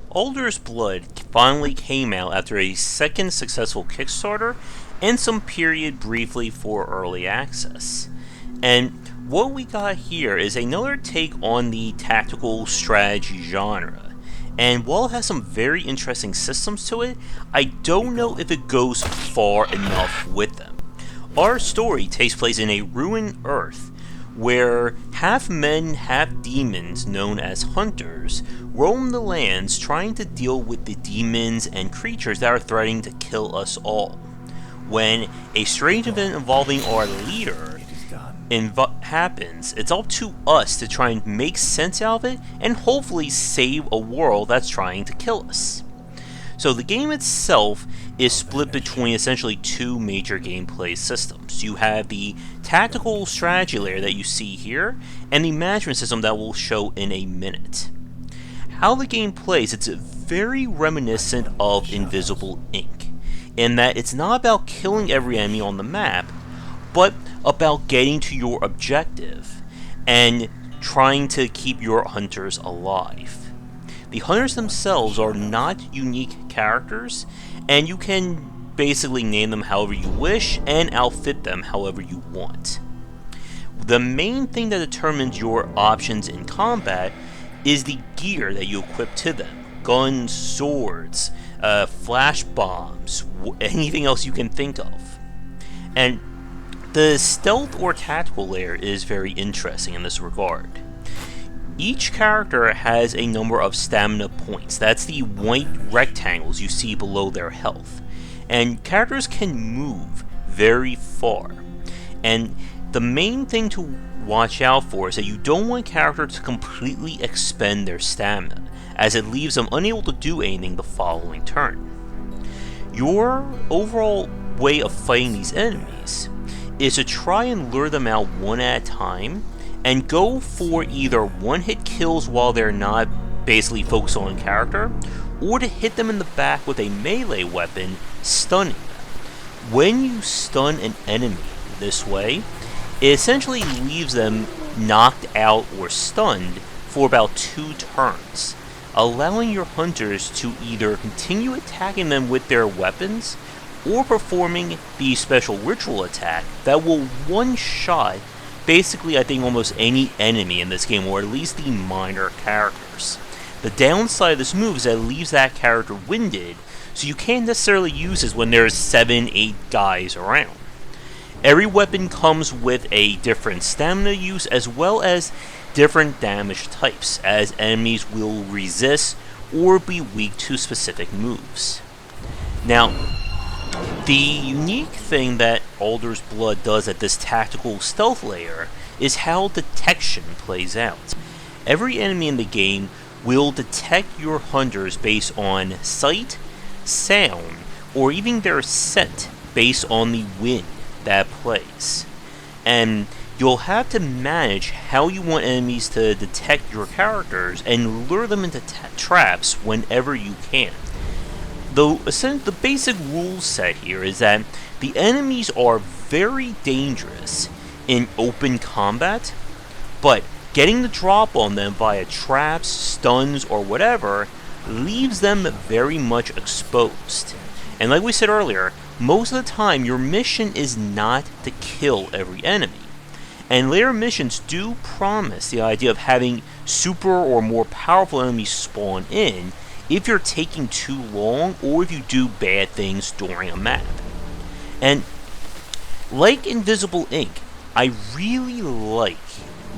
Alder's Blood finally came out after a second successful Kickstarter and some period briefly for early access. And what we got here is another take on the tactical strategy genre. And while it has some very interesting systems to it, I don't know if it goes far enough with them. Our story takes place in a ruined Earth, where half men, half demons known as hunters roam the lands trying to deal with the demons and creatures that are threatening to kill us all. When a strange event involving our leader happens, it's up to us to try and make sense out of it and hopefully save a world that's trying to kill us. So the game itself is split between essentially two major gameplay systems. You have the tactical strategy layer that you see here, and the management system that we'll show in a minute. How the game plays, it's very reminiscent of Invisible Ink, in that it's not about killing every enemy on the map, but about getting to your objective and trying to keep your hunters alive. The hunters themselves are not unique characters, and you can basically name them however you wish and outfit them however you want. The main thing that determines your options in combat is the gear that you equip to them. Guns, swords, flash bombs, anything else you can think of. And the stealth or tactical layer is very interesting in this regard. Each character has a number of stamina points. That's the white rectangles you see below their health. And characters can move very far. And the main thing to watch out for is that you don't want a character to completely expend their stamina, as it leaves them unable to do anything the following turn. Your overall way of fighting these enemies is to try and lure them out one at a time, and go for either one-hit kills while they're not basically focused on character, or to hit them in the back with a melee weapon, stunning them. When you stun an enemy this way, it essentially leaves them knocked out or stunned for about 2 turns, allowing your hunters to either continue attacking them with their weapons, or performing the special ritual attack that will one-shot basically I think almost any enemy in this game, or at least the minor characters. The downside of this move is that it leaves that character winded, so you can't necessarily use this when there's 7-8 guys around. Every weapon comes with a different stamina use as well as different damage types, as enemies will resist or be weak to specific moves. Now, the unique thing that Alder's Blood does at this tactical stealth layer is how detection plays out. Every enemy in the game will detect your hunters based on sight, sound, or even their scent based on the wind that plays. And you'll have to manage how you want enemies to detect your characters and lure them into traps whenever you can. Though the basic rule set here is that the enemies are very dangerous in open combat, but getting the drop on them via traps, stuns, or whatever leaves them very much exposed. And like we said earlier, most of the time your mission is not to kill every enemy. And later missions do promise the idea of having super or more powerful enemies spawn in if you're taking too long or if you do bad things during a map. And like Invisible Ink, I really like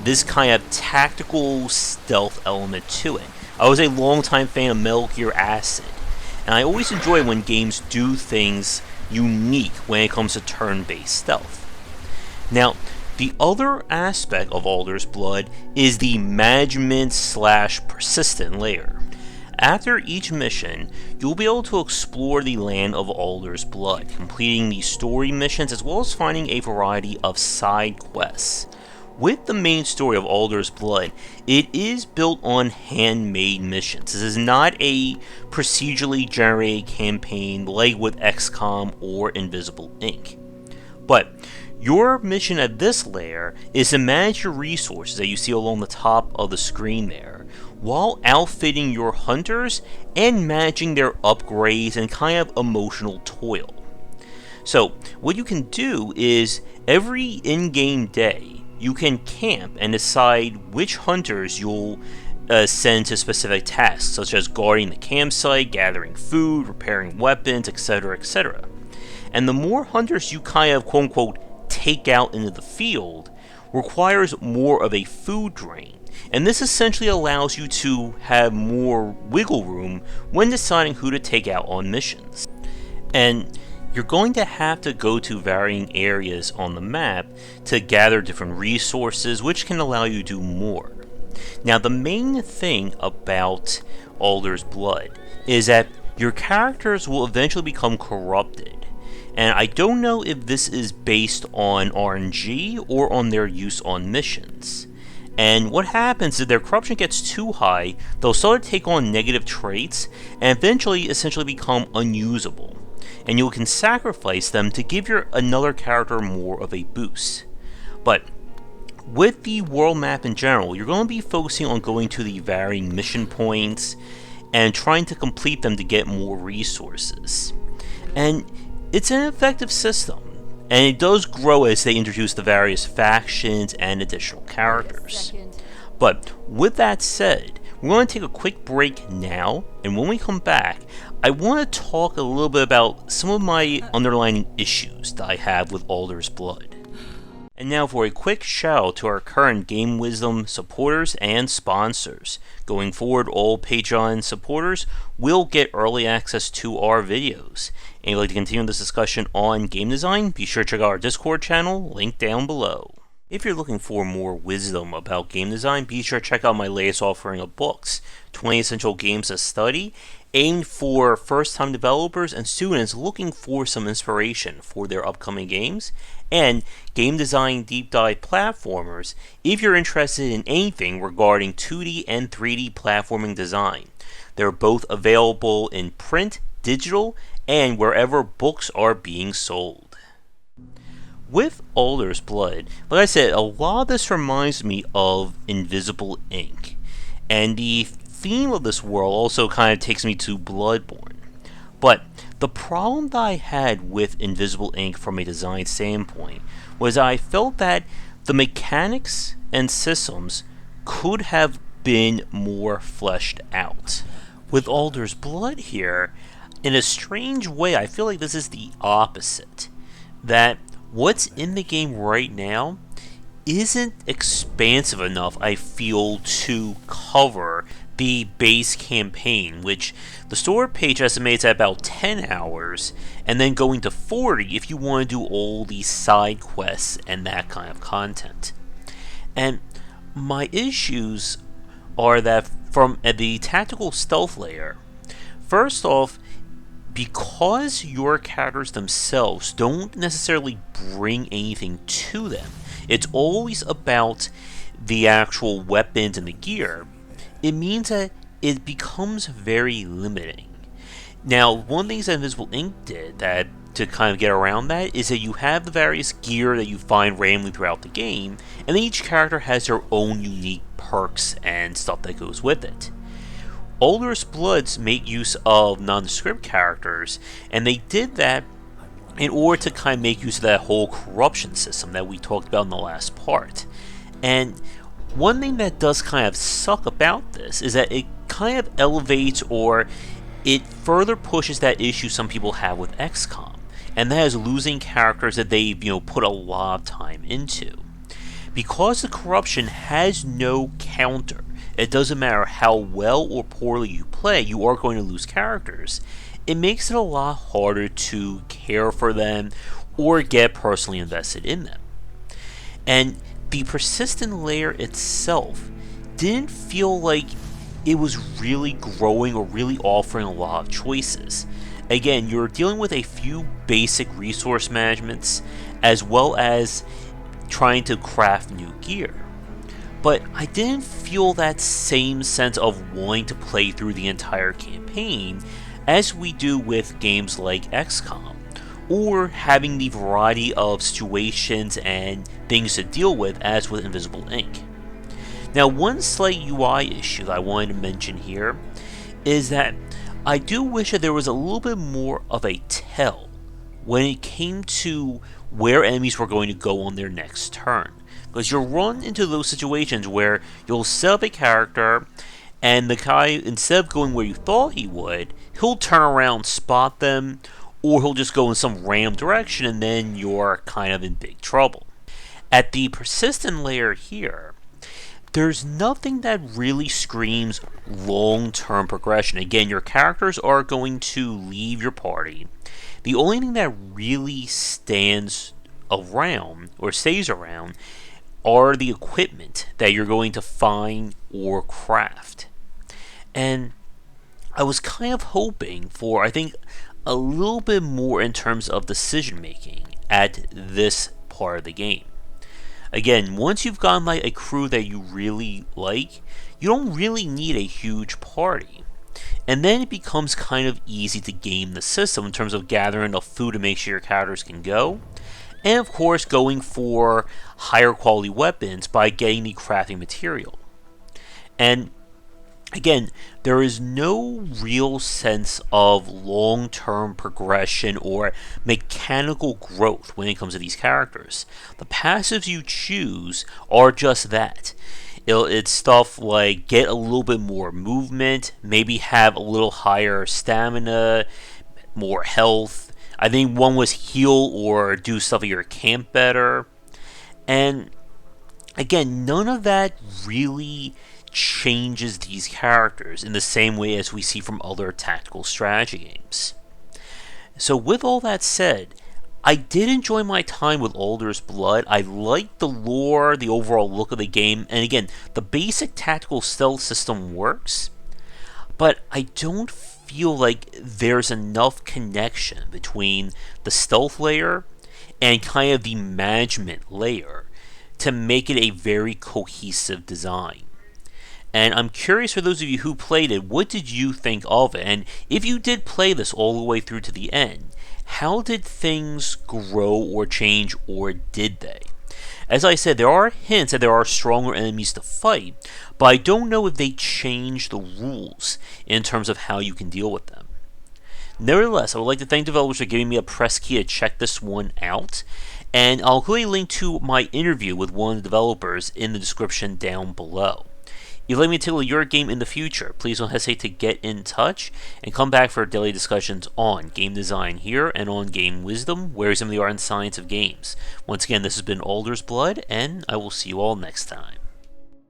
this kind of tactical stealth element to it. I was a longtime fan of Metal Gear Acid, and I always enjoy when games do things unique when it comes to turn-based stealth. Now, the other aspect of Alder's Blood is the management/persistent layer. After each mission, you'll be able to explore the land of Alder's Blood, completing the story missions as well as finding a variety of side quests. With the main story of Alder's Blood, it is built on handmade missions. This is not a procedurally generated campaign like with XCOM or Invisible Ink. But your mission at this layer is to manage your resources that you see along the top of the screen there, while outfitting your hunters and managing their upgrades and kind of emotional toil. So what you can do is every in-game day you can camp and decide which hunters you'll send to specific tasks, such as guarding the campsite, gathering food, repairing weapons, etc., etc. And the more hunters you kind of quote-unquote take out into the field requires more of a food drain, and this essentially allows you to have more wiggle room when deciding who to take out on missions. And you're going to have to go to varying areas on the map to gather different resources, which can allow you to do more. Now, the main thing about Alder's Blood is that your characters will eventually become corrupted, and I don't know if this is based on RNG or on their use on missions. And what happens is their corruption gets too high, they'll start to take on negative traits, and eventually essentially become unusable. And you can sacrifice them to give your another character more of a boost. But with the world map in general, you're going to be focusing on going to the varying mission points and trying to complete them to get more resources. And it's an effective system, and it does grow as they introduce the various factions and additional characters. But with that said, we're going to take a quick break now, and when we come back, I want to talk a little bit about some of my underlying issues that I have with Alder's Blood. And now for a quick shout out to our current Game Wisdom supporters and sponsors. Going forward, all Patreon supporters will get early access to our videos. And if you'd like to continue this discussion on game design, be sure to check out our Discord channel, link down below. If you're looking for more wisdom about game design, be sure to check out my latest offering of books, 20 Essential Games to Study, aimed for first-time developers and students looking for some inspiration for their upcoming games, and Game Design Deep Dive Platformers if you're interested in anything regarding 2D and 3D platforming design. They're both available in print, digital, and wherever books are being sold. With Alder's Blood, like I said, a lot of this reminds me of Invisible Ink, and the theme of this world also kind of takes me to Bloodborne. But the problem that I had with Invisible Ink from a design standpoint was I felt that the mechanics and systems could have been more fleshed out. With Alder's Blood here, in a strange way, I feel like this is the opposite. That what's in the game right now isn't expansive enough, I feel, to cover the base campaign, which the store page estimates at about 10 hours, and then going to 40 if you want to do all these side quests and that kind of content. And my issues are that from the tactical stealth layer, first off, because your characters themselves don't necessarily bring anything to them, it's always about the actual weapons and the gear, it means that it becomes very limiting. Now, one of the things that Invisible Ink did that to kind of get around that is that you have the various gear that you find randomly throughout the game, and then each character has their own unique perks and stuff that goes with it. Alder's Bloods make use of nondescript characters, and they did that in order to kind of make use of that whole corruption system that we talked about in the last part. And one thing that does kind of suck about this is that it kind of elevates or it further pushes that issue some people have with XCOM, and that is losing characters that they've put a lot of time into. Because the corruption has no counter, it doesn't matter how well or poorly you play, you are going to lose characters. It makes it a lot harder to care for them or get personally invested in them. And the persistent layer itself didn't feel like it was really growing or really offering a lot of choices. Again, you're dealing with a few basic resource managements as well as trying to craft new gear. But I didn't feel that same sense of wanting to play through the entire campaign as we do with games like XCOM, or having the variety of situations and things to deal with as with Invisible Ink. Now, one slight UI issue that I wanted to mention here is that I do wish that there was a little bit more of a tell when it came to where enemies were going to go on their next turn. Because you'll run into those situations where you'll set up a character, and the guy, instead of going where you thought he would, he'll turn around, spot them, or he'll just go in some random direction, and then you're kind of in big trouble. At the persistent layer here, there's nothing that really screams long-term progression. Again, your characters are going to leave your party. The only thing that really stands around, or stays around, are the equipment that you're going to find or craft. And I was kind of hoping for, I think, a little bit more in terms of decision making at this part of the game. Again, once you've gotten like a crew that you really like, you don't really need a huge party. And then it becomes kind of easy to game the system in terms of gathering enough food to make sure your characters can go. And of course, going for higher quality weapons by getting the crafting material. And again, there is no real sense of long-term progression or mechanical growth when it comes to these characters. The passives you choose are just that. It's stuff like get a little bit more movement, maybe have a little higher stamina, more health. I think one was heal or do stuff at your camp better. And again, none of that really changes these characters in the same way as we see from other tactical strategy games. So with all that said, I did enjoy my time with Alder's Blood. I liked the lore, the overall look of the game, and again, the basic tactical stealth system works, but I don't feel like there's enough connection between the stealth layer and kind of the management layer to make it a very cohesive design. And I'm curious, for those of you who played it, what did you think of it? And if you did play this all the way through to the end, how did things grow or change, or did they? As I said, there are hints that there are stronger enemies to fight, but I don't know if they change the rules in terms of how you can deal with them. Nevertheless, I would like to thank developers for giving me a press key to check this one out, and I'll include a link to my interview with one of the developers in the description down below. If you'd like me to tackle your game in the future, please don't hesitate to get in touch and come back for daily discussions on game design here and on game wisdom, where some of the art and science of games. Once again, this has been Alder's Blood, and I will see you all next time.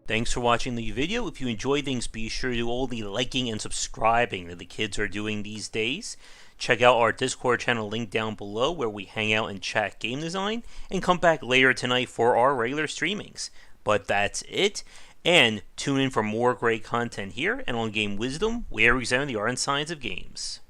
Thanks for watching the video. If you enjoy things, be sure to do all the liking and subscribing that the kids are doing these days. Check out our Discord channel link down below, where we hang out and chat game design, and come back later tonight for our regular streamings. But that's it. And tune in for more great content here and on Game Wisdom, where we examine the art and science of games.